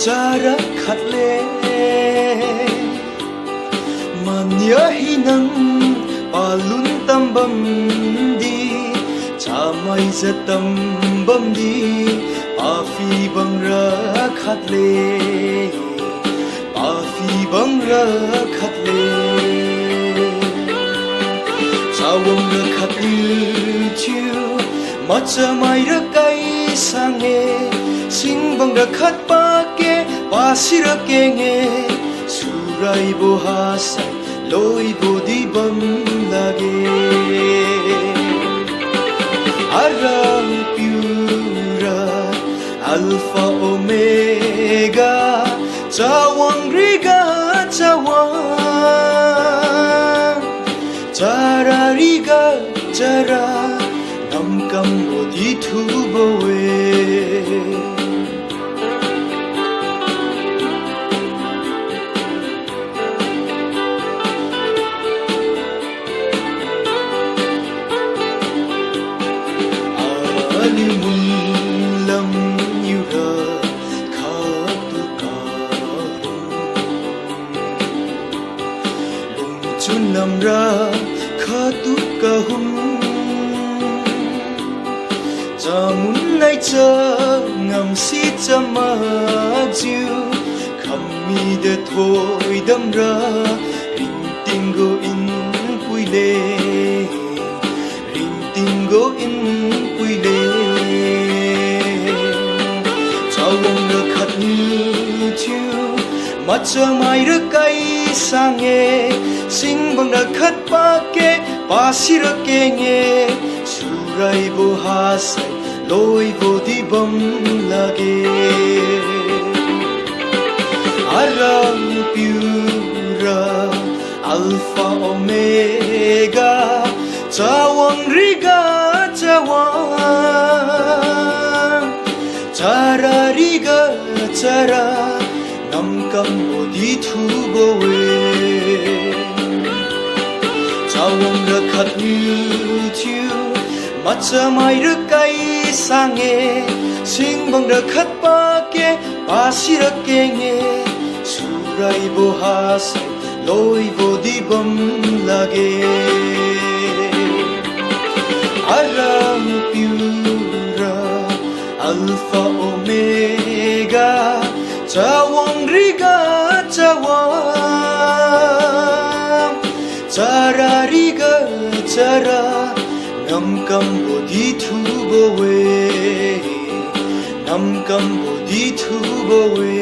Chara khát lệ mà nhớ hi nắng bà lún tâm bầm đi cha mai ra tâm bầm đi bà phi băng ra khát lệ bà phi băng ra khát lệ cha wong ra khát yêu chiu mà cha mai ra cây sang nghe sing băng ra khát ba ke ba si ra ke nghe surai bo ha sai loi bo di bam lage aram pura alpha omega chawang riga chawang chara riga chara nam kam bo di thu bo we lam yêu ra khá tu ca lung chun nam ra khá tu ca hum cha mun nay cha ngam si cha ma jiu kham mi de thôi đâm ra ring ting go in pui le ring ting go in pui le mà cha mai ra cây sang nghe sing bang ra khát ba ke ba si ra ke nghe surai bo ha sai loi bo di bam lage aram pura alpha omega chawang riga chawang chara riga chara nam kam bo di thu bo we chawang ra khát yêu chiu mà cha mai ra cây sang nghe sing bang ra khát ba ke ba si ra ke nghe surai bo ha sai loi bo di bam lage aram pura alpha omega chawang riga chawang chara riga chara nam kam bo di thu bo we nam kam bo di thu bo we